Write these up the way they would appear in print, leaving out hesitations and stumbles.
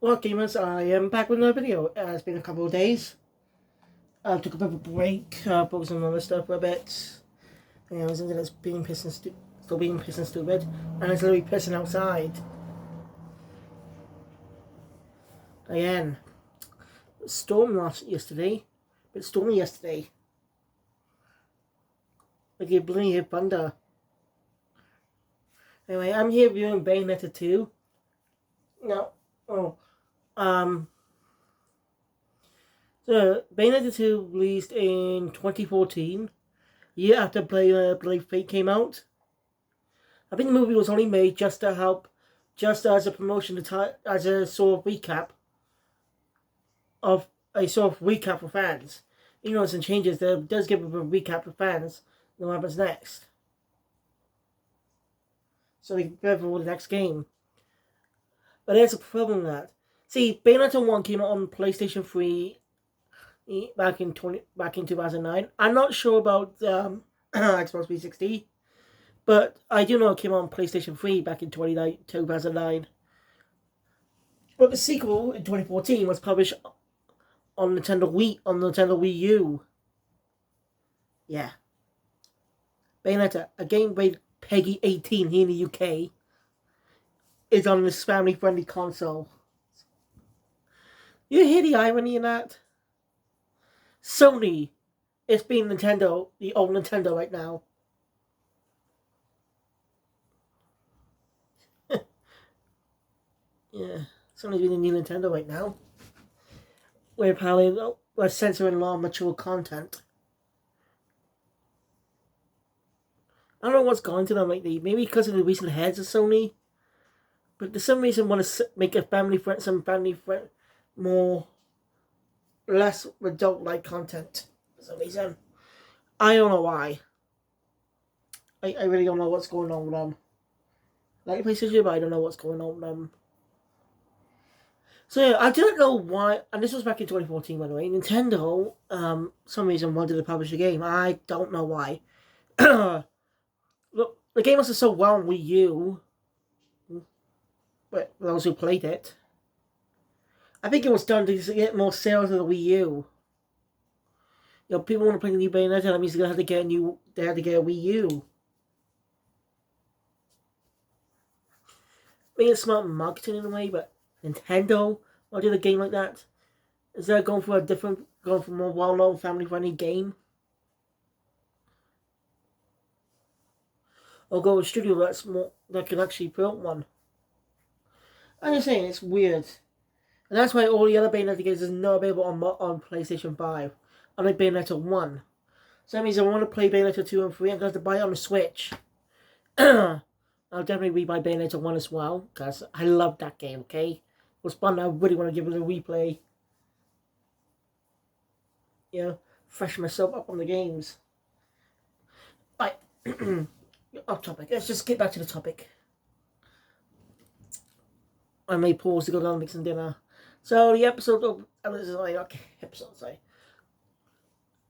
Well, gamers, I am back with another video. It's been a couple of days. I took a bit of a break, focused on other stuff for a bit. You know, I was into this being pissing still being pissing stupid, and it's literally pissing outside. Again, storm last yesterday, but stormy yesterday. Like it blew hit thunder. Anyway, I'm here reviewing Bayonetta 2. Now, oh, um, so Bayonetta 2 released in 2014. Year after Blade Fate came out. I think the movie was only made just to help, just as a promotion, as a sort of recap for fans. You know, some changes that does give a recap for fans. What happens next? So they can prepare for the next game. But there's a problem with that. See, Bayonetta 1 came out on PlayStation 3 back in 2009. I'm not sure about Xbox 360, but I do know it came out on PlayStation 3 back in 2009. But the sequel in 2014 was published on Nintendo Wii U. Yeah. Bayonetta, a game rated PEGI 18 here in the UK, is on this family-friendly console. You hear the irony in that? Sony is being Nintendo, the old Nintendo right now. Yeah, Sony's being the new Nintendo right now. We're censoring a lot of mature content. I don't know what's going to them lately. Maybe because of the recent heads of Sony. But for some reason want to make a more less adult-like content. For some reason. I don't know why. I really don't know what's going on with them. Like PlayStation, but I don't know what's going on with them. So yeah, I don't know why, and this was back in 2014 by the way, Nintendo, some reason wanted to publish a game. I don't know why. Look, the game was so well on Wii U, but those who played it, I think it was done to get more sales of the Wii U. You know, people want to play the new Bayonetta, that means they had to get a Wii U. I mean, it's smart marketing in a way, but Nintendo, why did a game like that? Is that going for a more well-known, family-friendly game? Or go to a studio that can actually build one? I'm just saying, it's weird. And that's why all the other Bayonetta games are not available on PlayStation 5. Unlike Bayonetta 1. So that means I want to play Bayonetta 2 and 3, I'm going to have to buy it on the Switch. I'll definitely rebuy Bayonetta 1 as well, because I love that game, okay? It was fun, I really want to give it a replay. You know, freshen myself up on the games. Right, off topic. Let's just get back to the topic. I may pause to go down and make some dinner. So the episode of... sorry.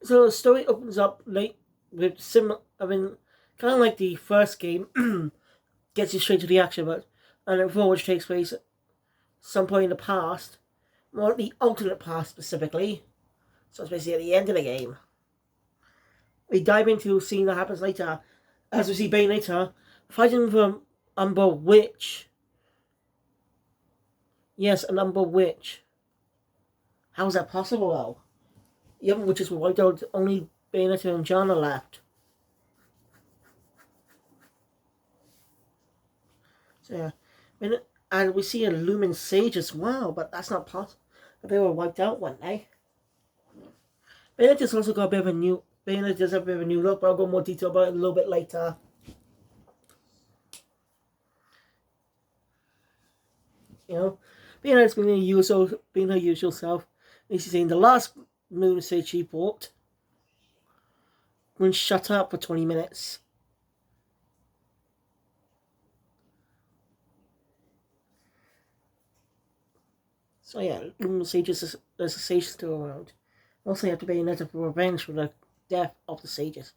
So the story opens up late with kind of like the first game, gets you straight to the action, but which takes place at some point in the past, more the alternate past specifically. So it's basically at the end of the game. We dive into a scene that happens later, as we see Bayonetta fighting from Umber Witch. Yes, an Umber Witch. How is that possible, though? The other witches were wiped out, only Bayonetta and John are left. So, yeah. And we see a Lumen Sage as well, but that's not possible. But they were wiped out one day. Bayonetta's also got a bit of a new... Bayonetta does have a bit of a new look, but I'll go more detail about it a little bit later. You know? Bayonetta's being her usual self. And she's saying the last Lumen Sage she bought when shut up for 20 minutes. So yeah, Lumen Sage there's a sage still around. Also, you have to Bayonetta for revenge for the death of the sages.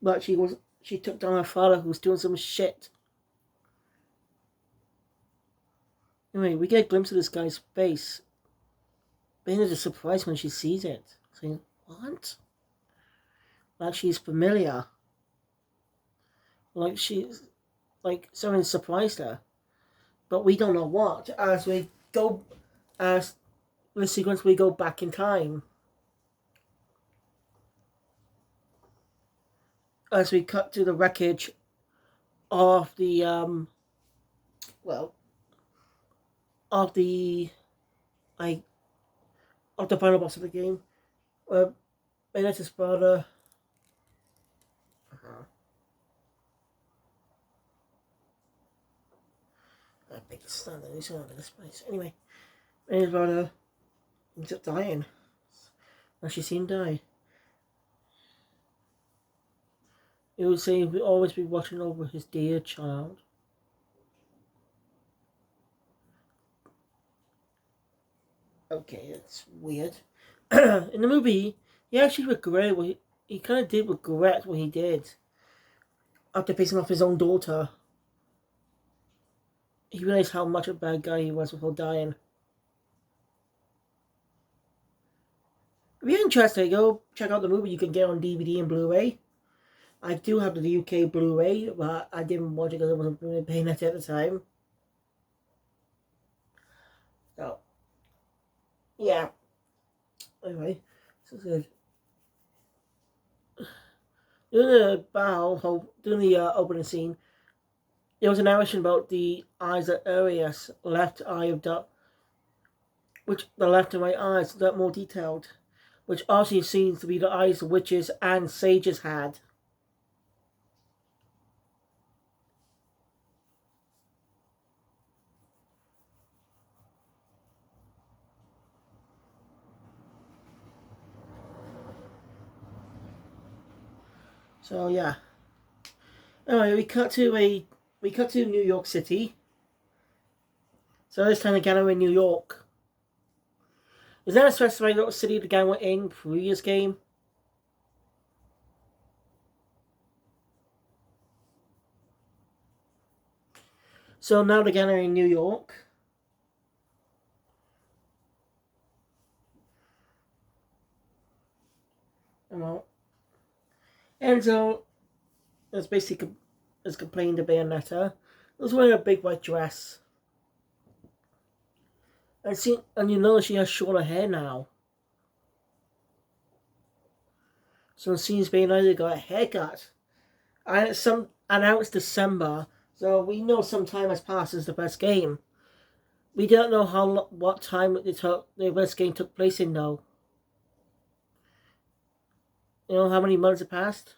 But she took down her father who was doing some shit. Anyway, we get a glimpse of this guy's face. Bayonetta's surprised when she sees it. Saying, what? Like she's familiar. Like she's... Like something surprised her. But we don't know what. As we go... As the sequence, we go back in time. As we cut to the wreckage of the, of the, like, of the final boss of the game, where Bayonetta's brother, I think it's standing, he's not in this place. Anyway, Bayonetta's brother ends up dying. And she's seen him die. He would say he'll always be watching over his dear child. Okay, that's weird. In the movie, he actually regretted what he kind of did regret what he did after pissing off his own daughter. He realized how much of a bad guy he was before dying. If you're interested, go check out the movie you can get on DVD and Blu-ray. I do have the UK Blu-ray, but I didn't watch it because I wasn't really paying it at the time. So, yeah. Anyway, this is good. During the opening scene, there was a narration about the eyes of Arius, left eye of the, which the left and right eyes, that more detailed, which obviously seems to be the eyes witches and sages had. So yeah. Anyway, we cut to New York City. So this time again we're in New York. Is that a specified little city the guy went in previous game? So now the guy are in New York. Enzo is basically complaining to Bayonetta. He was wearing a big white dress. And you know she has shorter hair now. So it seems Bayonetta got a haircut. And it's December, so we know some time has passed since the first game. We don't know what time the first game took place in though. You know how many months have passed?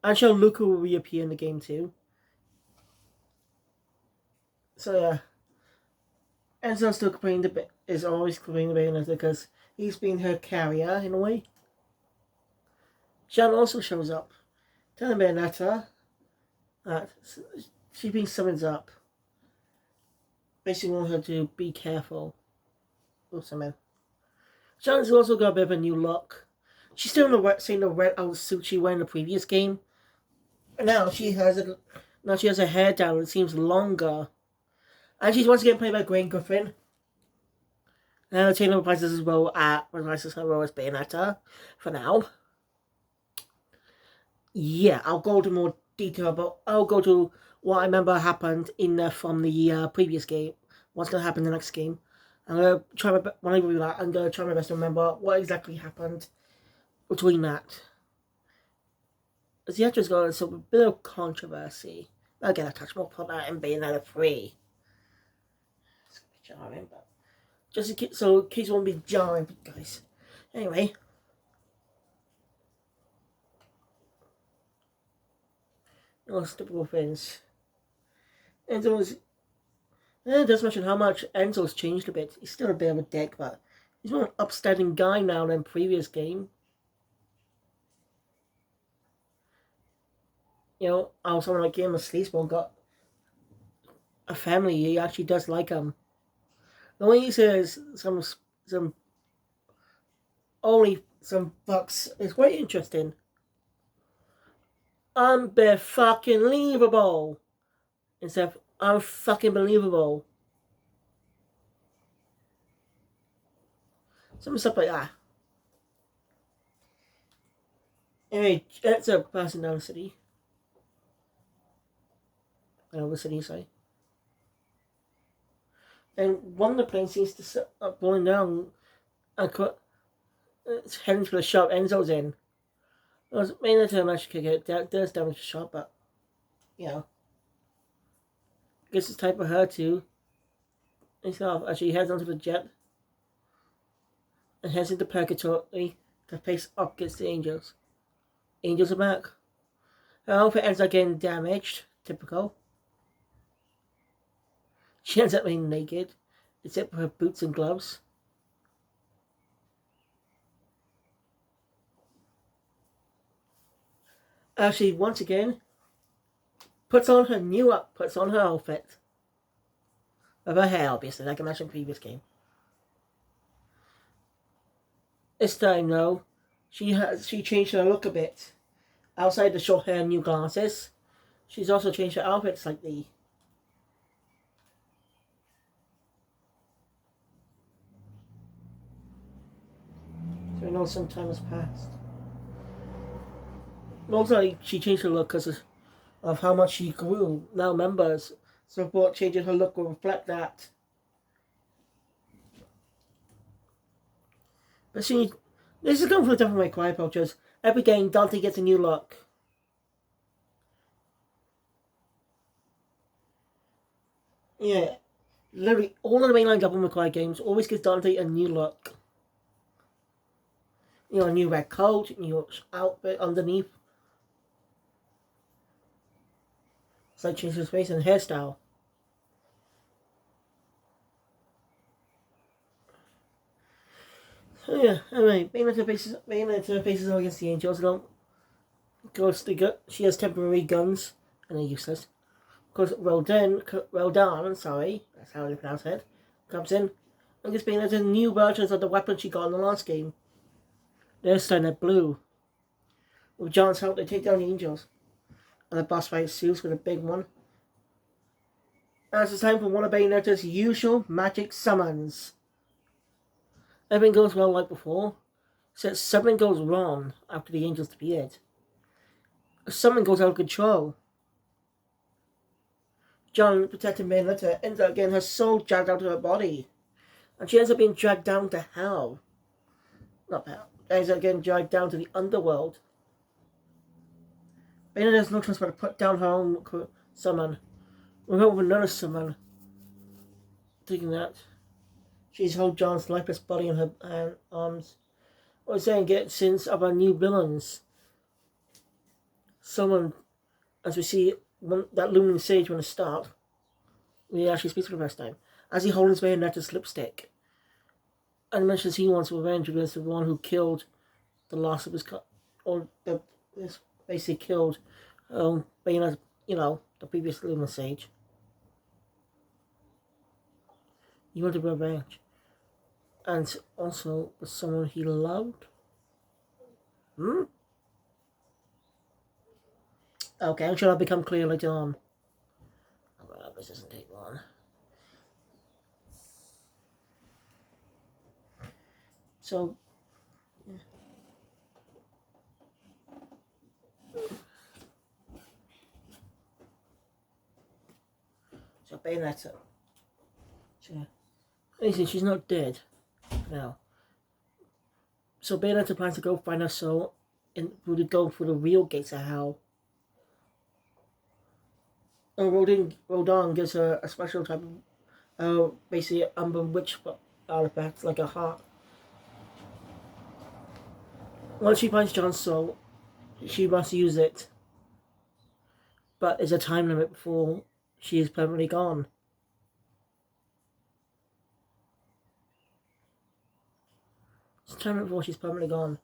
I'm sure Luca will reappear in the game too. So yeah. Enzo's still is always complaining to Bayonetta because he's been her carrier in a way. Jean also shows up, telling Bayonetta that she's been summoned up. Basically wanting her to be careful. Or something. Jean's also got a bit of a new look. She's still in the red outfit she wore in the previous game. And now she has her hair down and it seems longer. And she's once again played by Green Griffin. Now Taylor reprises her role as Bayonetta for now. Yeah, I'll go into more detail, but I'll go to what I remember happened from the previous game. What's going to happen in the next game. I'm going to try my best to remember what exactly happened between that. As the actress got a bit of controversy. I'll get a touch more put that in Bayonetta 3. It's going to be jarring, but just in case it won't be jarring, guys. Anyway. Those typical things. Enzo's... It does mention how much Enzo's changed a bit. He's still a bit of a dick, but he's more an upstanding guy now than previous game. You know, how someone like him, a sleazeball, got a family. He actually does like him. The way he says some bucks is quite interesting. Unbe-fucking-leavable. Instead of Unfucking believable. Some stuff like that. Anyway, it's a passing down the city. The city, sorry. And one of the planes seems to start blowing down and it's heading for the shop Enzo's in. It was mainly to actually kick it. That does damage the shop, but, you know. I guess it's time for her to. As she heads onto the jet and heads into purgatory to face up against the angels. Angels are back. Her outfit ends up getting damaged. Typical. She ends up being naked, except for her boots and gloves. She once again puts on her outfit. Of her hair, obviously, like I mentioned in the previous game. This time, though, she changed her look a bit. Outside the short hair and new glasses, she's also changed her outfit slightly. So we know some time has passed. Most likely, she changed her look because of how much she grew. Now, members support changing her look will reflect that. But see, this is going for a different way, Quiet Poachers. Every game, Dante gets a new look. Yeah. Literally, all of the mainline Devil May Cry games always gives Dante a new look. You know, a new red coat, new outfit underneath. It's like changing his face and hairstyle. So yeah, anyway, Bayonetta faces against the Angels. She has temporary guns, and they're useless. Of course, Roldan, that's how you pronounce it, comes in and gives Bayonetta new versions of the weapon she got in the last game. This time they're blue. With John's help, they take down the Angels. And the boss fight ensues with a big one. As it's time for one of Bayonetta's usual magic summons. Everything goes well like before, except something goes wrong after the Angels appeared. Something goes out of control. John, protecting Bayonetta, ends up getting her soul dragged out of her body. And she ends up being dragged down to hell. Not hell. Ends up getting dragged down to the underworld. Bayonetta has no choice but to put down her own summon. With another summon. Thinking that she's held John's lifeless body in her arms. Or saying get since of our new villains. Someone, as we see that looming sage when it start, we actually speaks for the first time, as he holds Bayonetta's lipstick. And mentions he wants revenge against the one who killed the last of his basically killed Bayonetta, the previous lunar sage. He wanted revenge. And also with someone he loved. Okay, I'm sure that'll become clear later on. Well, this doesn't take long. So, yeah. So Bayonetta. She's not dead now. So Bayonetta plans to go find her soul and to go for the real gates of hell. And Rodin gives her a special type of basically Umber Witch artifact, like a heart. Once she finds John's soul, she must use it. But there's a time limit before she is permanently gone. It's a time limit before she's permanently gone.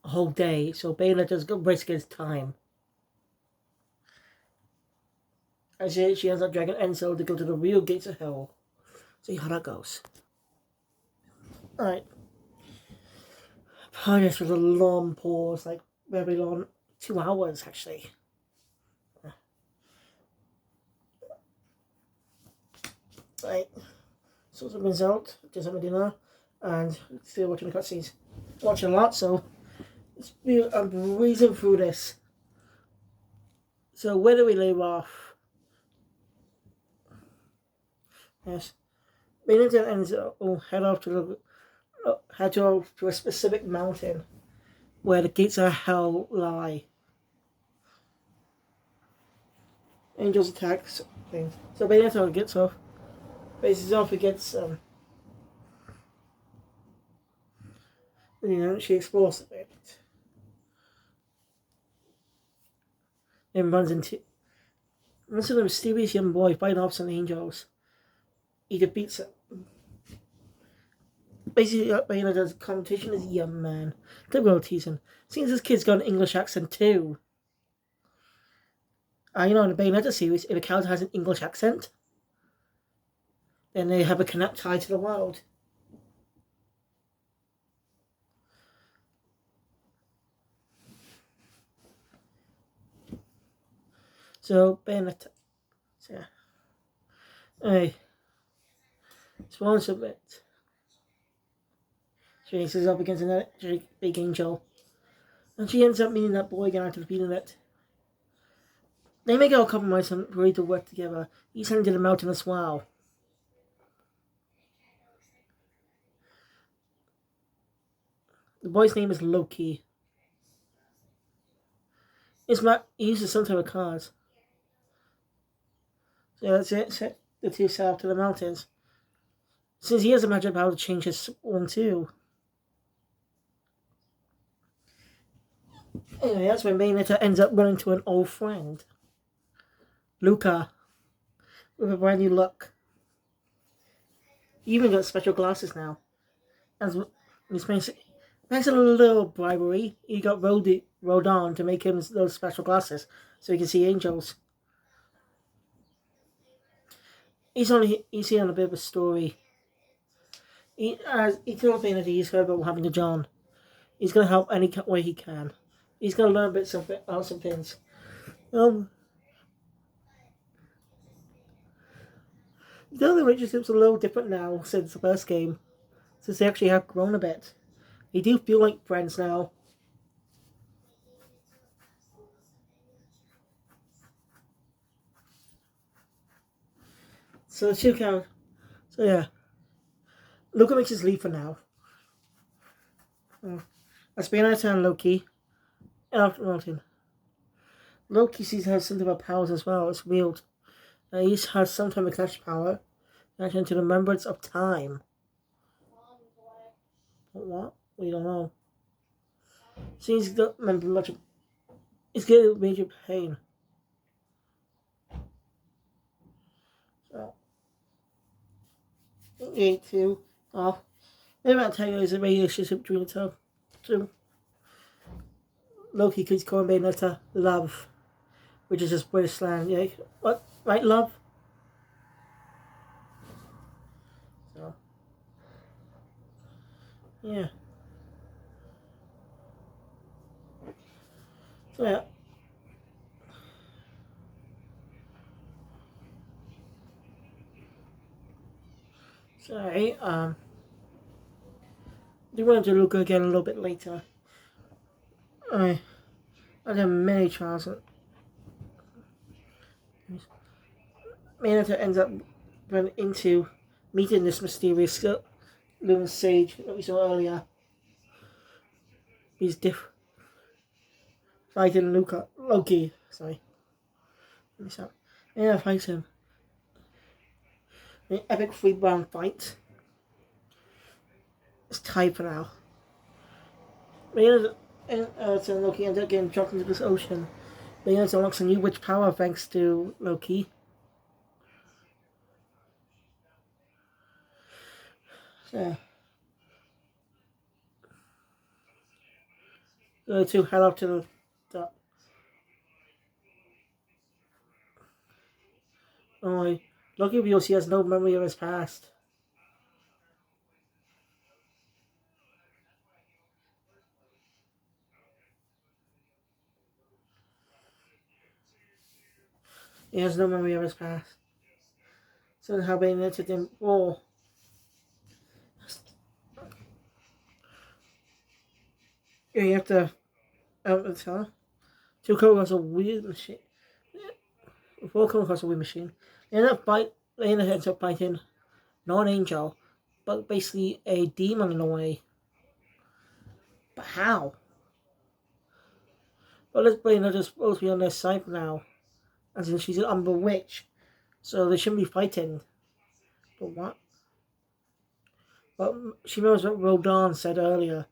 A whole day, so Bayonetta's good race against time. And she ends up dragging Enzo to go to the real gates of hell. See how that goes. Alright. Apologies for the long pause, like very long. 2 hours actually. Right. So something's out, just having dinner, and still watching the cutscenes. Watching a lot, so I'm breezing through this. So where do we leave off? Yes. Bayonetta ends up head off to a specific mountain where the gates of hell lie. Angels attacks things. So Bayonetta gets off. Faces off against she explores a bit. And runs into a mysterious young boy fighting off some angels. He defeats it. Basically, Bayonetta's competition is a young man. Typical teasing. Seems this kid's got an English accent too. In the Bayonetta series, if a character has an English accent, then they have a connect tie to the world. So, Bayonetta. So, yeah. Hey. Swan submit. She faces up against another big angel. And she ends up meeting that boy again after defeating it. They make a compromise and agree to work together. He's heading to the mountain as well. The boy's name is Loki. He uses some type of cars. So that's it. Set the two set off to the mountains. Since he has a magic power to change his form too. Anyway, that's when Bayonetta ends up running to an old friend. Luca. With a brand new look. He even got special glasses now. As thanks to a little bribery, he got rolled on to make him those special glasses so he can see angels. He's on a bit of a story. He told me that he's heard about what happened to John. He's gonna help any way he can. He's gonna learn about some things. The relationship's a little different now since the first game, since they actually have grown a bit. They do feel like friends now. So yeah. Luca makes his leave for now. That's Bayonetta and Loki. After Martin. Loki sees he has some type of powers as well. It's weird. He has some type of catch power. Connection to the remembrance of time. What? We don't know. Seems he doesn't remember much. He's getting major pain. So, too. Maybe I'll tell you there's a relationship between the two. Loki keeps calling Bayonetta love, which is just British slang. Yeah, what? Right, love? So, yeah. So, yeah. Sorry, do want to look again a little bit later. I had many trials. Bayonetta ends up running into meeting this mysterious lunar sage that we saw earlier. He's fighting Loki. Sorry. Yeah, fights him. An epic 3-round fight. It's tied for now. Bayonetta and Loki end up getting dropped into this ocean. Bayonetta unlocks a new witch power thanks to Loki. Yeah. The two head up to the top. Only Loki reveals he has no memory of his past. He has no memory of his past. So how Bayonetta didn't roar. Yeah, you have to out the tower. To come across a weird machine. Before coming across a weird machine. They ends up fighting not an angel, but basically a demon in a way. But how? Well, let's Bayonetta's supposed to be on their side now. As in she's an Umber Witch. So they shouldn't be fighting. But what? But she knows what Rodin said earlier.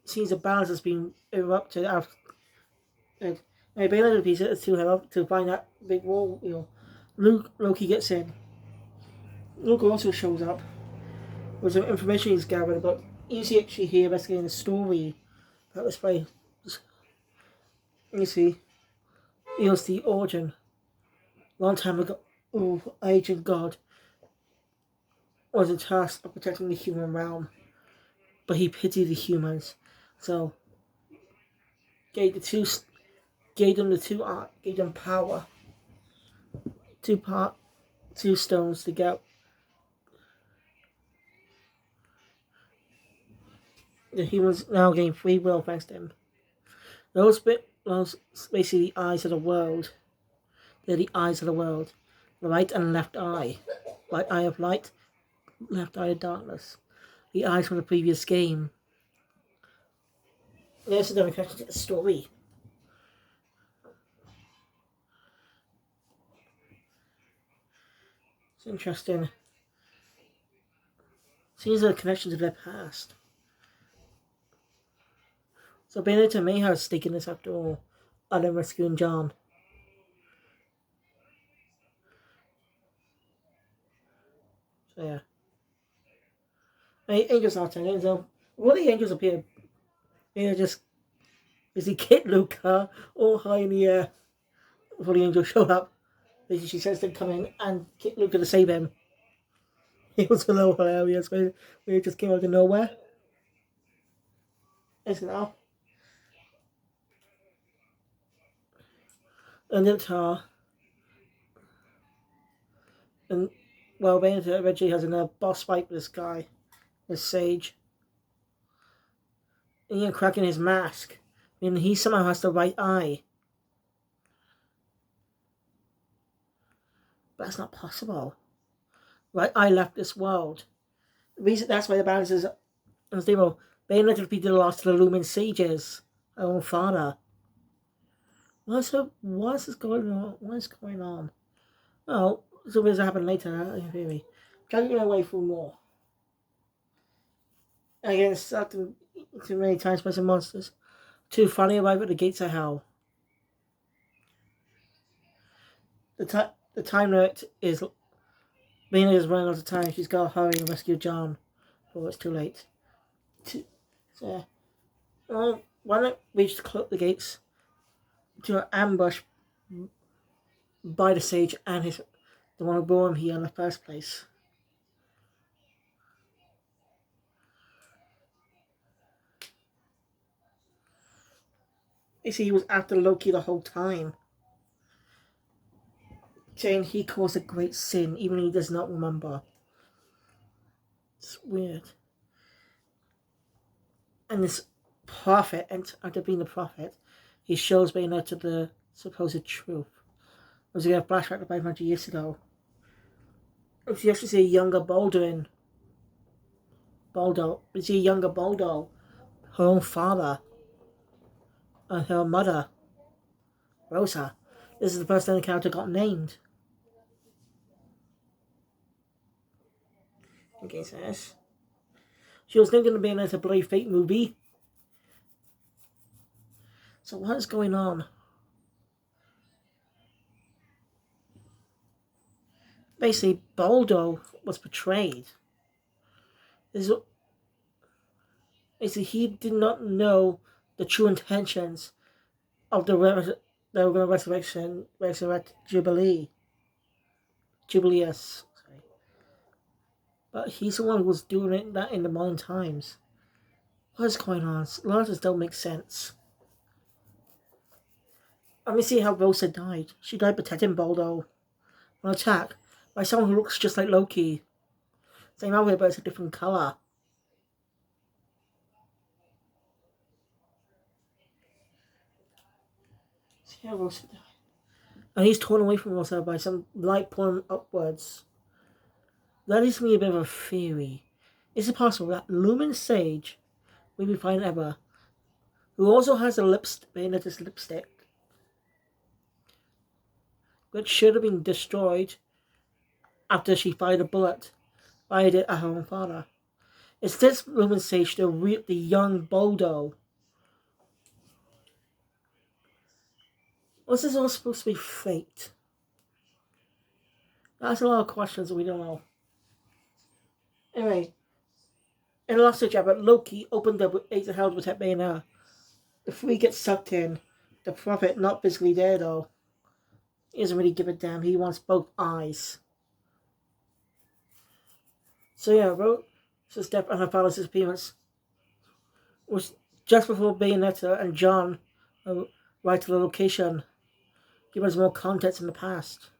Seems a balance has been erupted after. And Bayonetta pieces to her to find that big wall. Loki gets in. Luke also shows up with some information he's gathered, but you see actually here investigating the story about this place. You see, here's the origin. Long time ago, Agent God was in task of protecting the human realm, but he pitied the humans, so gave them power, two stones to get the humans now gain free will thanks to him. Those basically the eyes of the world. They're the eyes of the world. The right and left eye. Right eye of light, left eye of darkness. The eyes from the previous game. There's another connection to the story. It's interesting. Seems like a connection to their past. So Bayonetta may have a stake in this after all, other than rescuing John. So yeah. Angels are turning, so what the angels appear? They're just he Kit Luca all high in the air before the angels show up. She says they're coming and Kit Luca to save him. It was a little hilarious when it just came out of nowhere. Isn't it? And then tar. And well, Bayonetta eventually has a boss fight with this guy, this sage. And he's cracking his mask. And he somehow has the right eye. But that's not possible. Right eye left this world. The reason that's why the balance is unstable. Bayonetta defeated the last of the Lumen Sages. Her own father. What's this going on? What is going on? Well, something will happen later, maybe. Can't get away from more. Again, stuck too many times by some monsters. To finally arrive at the gates of hell. The time limit is Mina is running out of time. She's got to hurry and rescue John before it's too late. So, why not reach the gates to an ambush by the sage and the one who brought him here in the first place. You see, he was after Loki the whole time, saying he caused a great sin, even though he does not remember. It's weird. And this prophet, and after being a prophet, he shows Bayonetta the supposed truth. It was a flashback to 500 years ago. You actually see a younger Baldo. You see a younger Baldo, her own father, and her mother, Rosa. This is the first time the character got named. Okay, says. She was thinking of being in a Bloody Fate movie. So what is going on? Basically, Baldo was betrayed. Basically, he did not know the true intentions of the resurrect Jubilee. Jubileus. Sorry. But he's the one who was doing that in the modern times. What is going on? A lot of this don't make sense. Let me see how Rosa died. She died protecting Baldo. on attack by someone who looks just like Loki. Same outfit, but it's a different color. And he's torn away from Rosa by some light pulling upwards. That leaves me a bit of a theory. Is it possible that Lumen Sage will be fine ever, who also has a Bayonetta's lipstick, which should have been destroyed after she fired a bullet, fired it at her own father? Is this Lumen Sage the young Boldo? Was this all supposed to be fate? That's a lot of questions that we don't know. Anyway, in the last chapter, Loki opened up with Eight of Hell to protect Bayonetta. The three get sucked in. The Prophet, not physically there though, he doesn't really give a damn. He wants both eyes. So yeah, Rosa's death and her father's disappearance was just before Bayonetta and John arrived to the location, giving us more context in the past.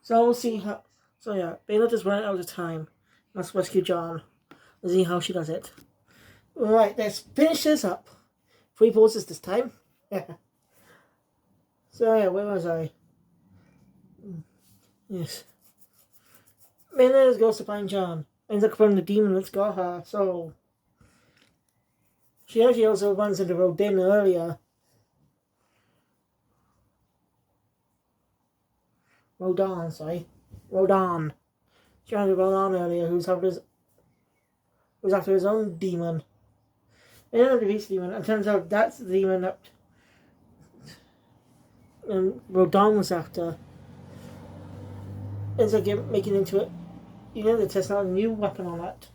So we'll see how. So yeah, Bayonetta's running out of time. Let's rescue John. Let's see how she does it. Right, let's finish this up. 3 pauses this time. So yeah, where was I? Yes. Bayonetta goes to find John. Ends up from the demon that's got her. So she actually also runs into Rodin earlier. Rodan. She ran into Rodan earlier, who's after his own demon. Bayonetta defeats the demon, and turns out that's the demon that Rodan was after. Ends up making into it. You know, they test out a new weapon on that.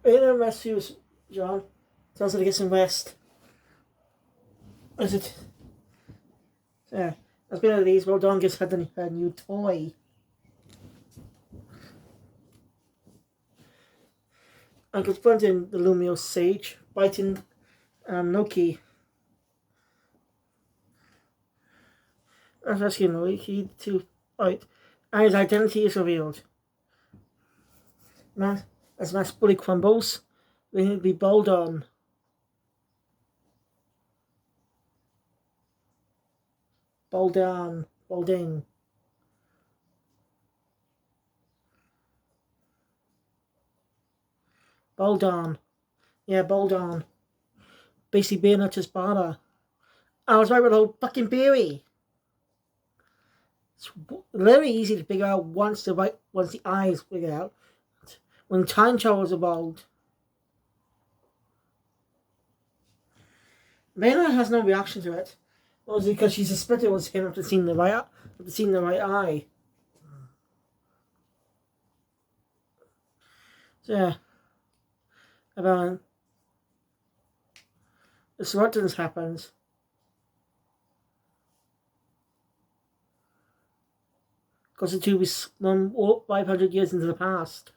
Bayonetta rescues John, tells her to get some rest. As it. Yeah. As been of these, Rodan gives her her new toy. And confronting the Lumio Sage, biting Loki. As rescuing Loki to fight. And his identity is revealed. As Mass Bully crumbles, we need to be Boldin. Boldin. Yeah, Boldin. Basically Bayonetta's father. I was right with the whole fucking theory. It's very easy to figure out once the eyes figure out. When time travel is involved. Bayonetta has no reaction to it. Well, it's because she suspected it was him after seeing the right eye. So yeah. About the Smartons happens. Because the two was 500 years into the past.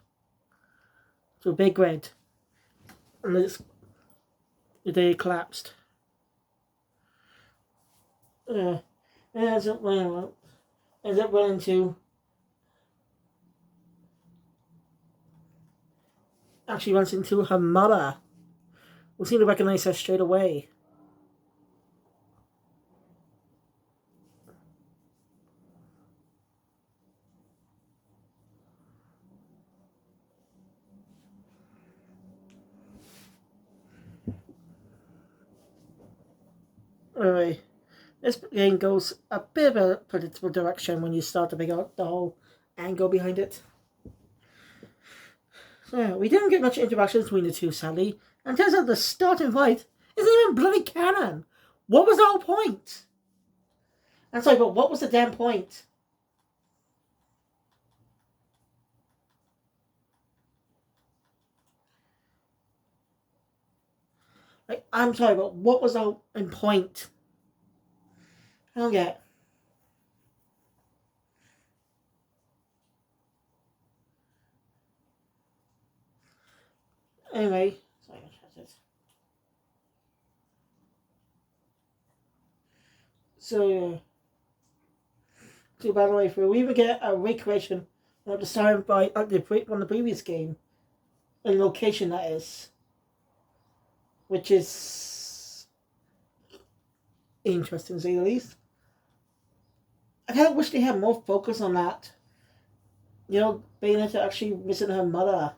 To a big red. And the day collapsed. And ends up running to actually runs into her mother. We seem to recognize her straight away. Anyway, this game goes a bit of a predictable direction when you start to figure out the whole angle behind it. So yeah, we didn't get much interaction between the two, sadly. And turns out the starting fight isn't even bloody canon. What was the whole point? I'm sorry, but what was the damn point? Like, I'm sorry, but what was the whole point? I don't get it. Anyway, So yeah. So by the way, we even get a recreation of the sound by on the previous game, in location that is, which is interesting to say the least. I kind of wish they had more focus on that. You know, Bayonetta actually missing her mother.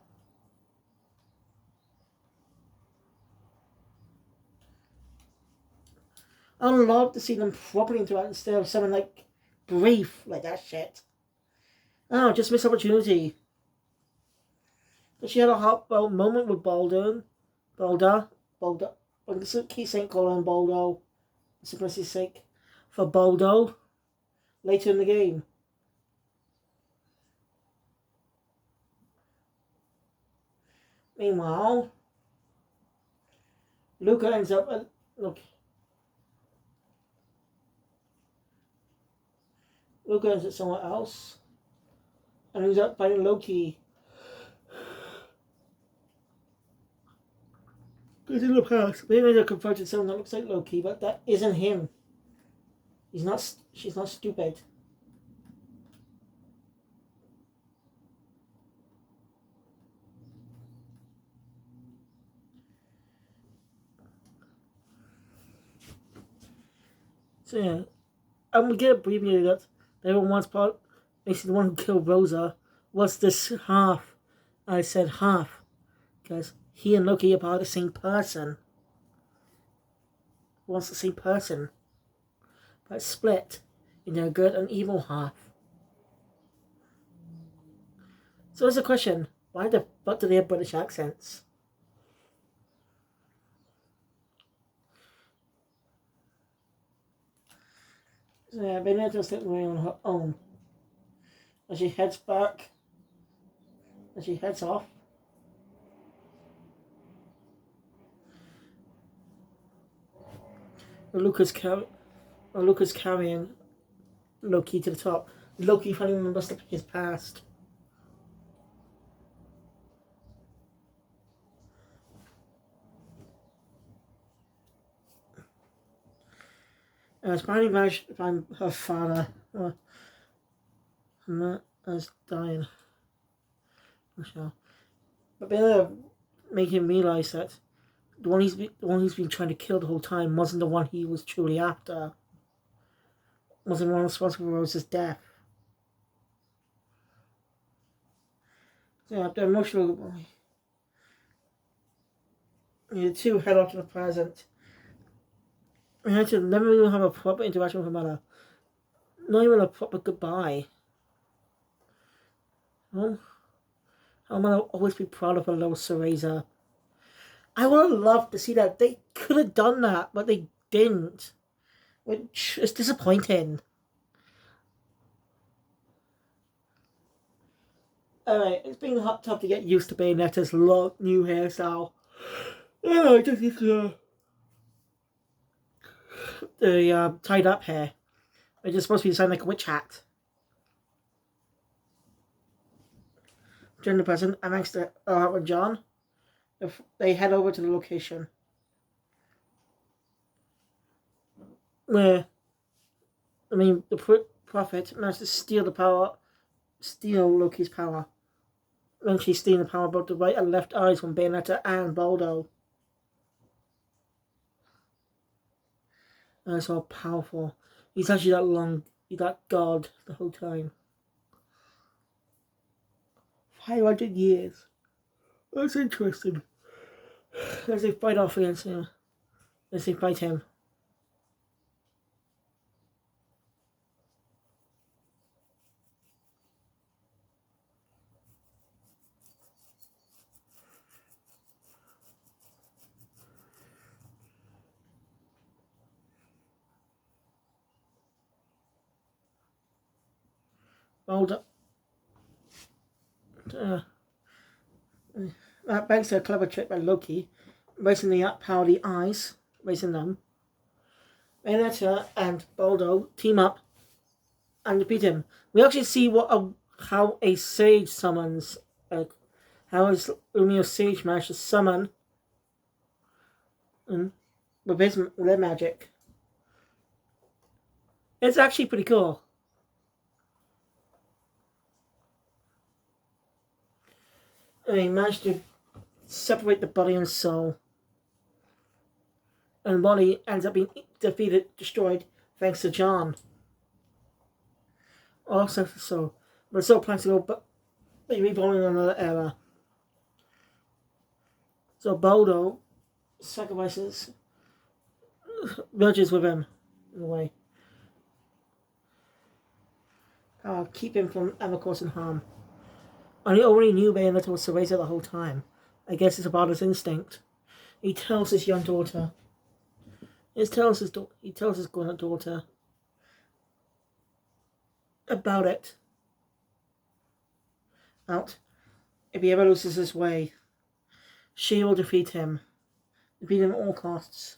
I would love to see them properly interact instead of something like brief like that shit. Oh, just missed opportunity. But she had a heartfelt moment with Balder. I'm just keep saying calling him Baldo, simplicity's sake, for Baldo later in the game. Meanwhile, Luca ends up look. Luca ends up somewhere else, and ends up fighting Loki. Because in the past, they ended up confronting someone that looks like Loki, but that isn't him. He's not. She's not stupid. So yeah, and we get a preview that they were once part. Basically, the one who killed Rosa was this half. I said half because he and Loki are part of the same person. Once the same person, but split into a good and evil half. So there's a question: why the fuck do they have British accents? So yeah, Bayonetta's sitting away on her own as she heads back. As she heads off. Luca's carrying Loki to the top. Loki finally remembers his past. As finally managed to find her father. As dying. Michelle. But then make him realise that the one he's been trying to kill the whole time wasn't the one he was truly after. Wasn't the one responsible for Rose's death. So yeah, the emotional. The two head off to the present. We had to never even have a proper interaction with her mother. Not even a proper goodbye. Oh, her mother will always be proud of her little Cereza. I would have loved to see that. They could have done that, but they didn't. Which is disappointing. Alright, it's been tough to get used to Bayonetta's new hairstyle. Oh, I just need the tied up hair. It's just supposed to be designed like a witch hat. During the present, amongst the with John, if they head over to the location where, the prophet managed to steal Loki's power. Eventually stealing the power of both the right and left eyes from Bayonetta and Baldo. And it's all powerful. He's actually that god the whole time. 500 years. That's interesting. As they fight off against him. As they fight him. Baldo. That banks a clever trick by Loki, raising the power of the eyes, raising them. Bayonetta and Baldo team up and defeat him. We actually see how a sage summons, how his Lumio sage managed to summon with their magic. It's actually pretty cool. And he managed to separate the body and soul. And the body ends up being defeated, destroyed, thanks to John. Also, but so plans to go, but reborn in another era. So Baldo sacrifices, merges with him in a way. Keep him from ever causing harm. And he already knew Bayonetta was Cereza the whole time. I guess it's about his instinct. He tells his young daughter. He tells his grown-up daughter about it. If he ever loses his way, she will defeat him. Defeat him at all costs.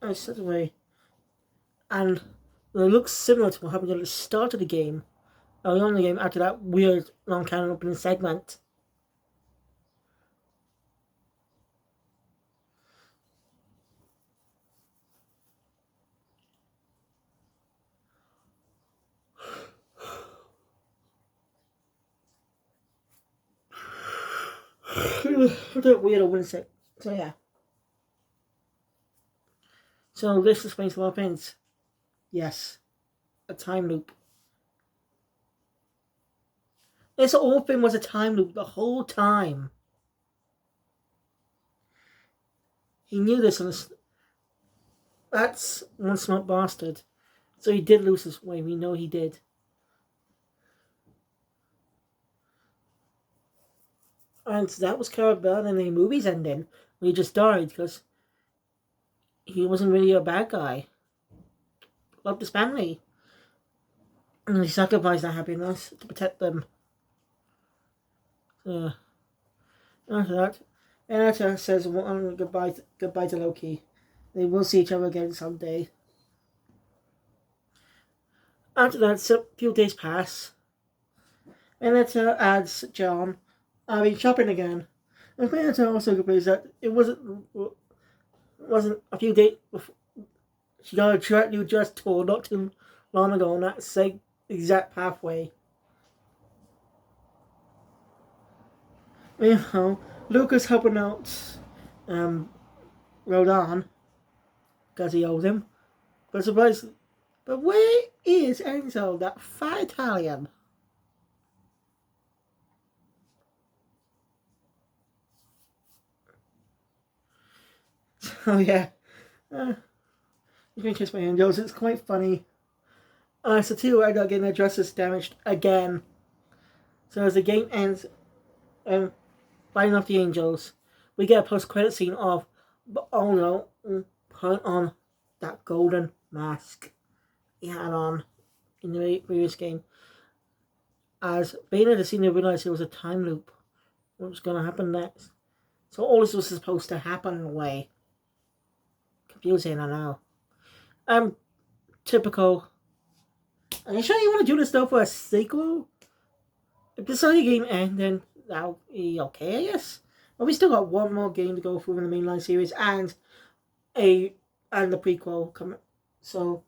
And it's such a way. And it looks similar to what happened at the start of the game. Early on in the game, after that weird non-canon opening segment. That weird opening segment. So yeah. So this explains a lot of things. Yes. A time loop. This whole thing was a time loop the whole time. He knew this, and that's one smart bastard. So he did lose his way. We know he did. And that was kind of bad in the movie's ending. When he just died because he wasn't really a bad guy. Loved his family. And he sacrificed that happiness to protect them. So, after that, Bayonetta says goodbye to Loki. They will see each other again someday. After that, a few days pass. Bayonetta adds John. I've been shopping again. And Bayonetta also agrees that it wasn't a few days before. She got a new dress tour not too long ago on that same exact pathway. Meanwhile, Lucas helping out Rodan because he owes him. But surprisingly, where is Enzo, that fat Italian? Oh yeah. You can kiss my angels. It's quite funny. So too, I got getting their dresses damaged again. So as the game ends, fighting off the angels, we get a post-credit scene of, oh no, put on that golden mask he had on in the previous game. As Bayonetta seemed to realize it was a time loop. What was going to happen next? So all this was supposed to happen in a way. Confusing, I know. Typical. Are you sure you want to do this though for a sequel? If this other game ends, then that'll be okay, I guess. But we still got one more game to go through in the mainline series and the prequel coming. So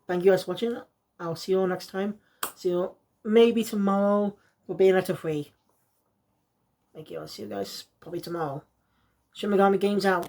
thank you guys for watching. I'll see you all next time. See you maybe tomorrow for Bayonetta 3. Thank you. I'll see you guys probably tomorrow. Shin Megami Games out.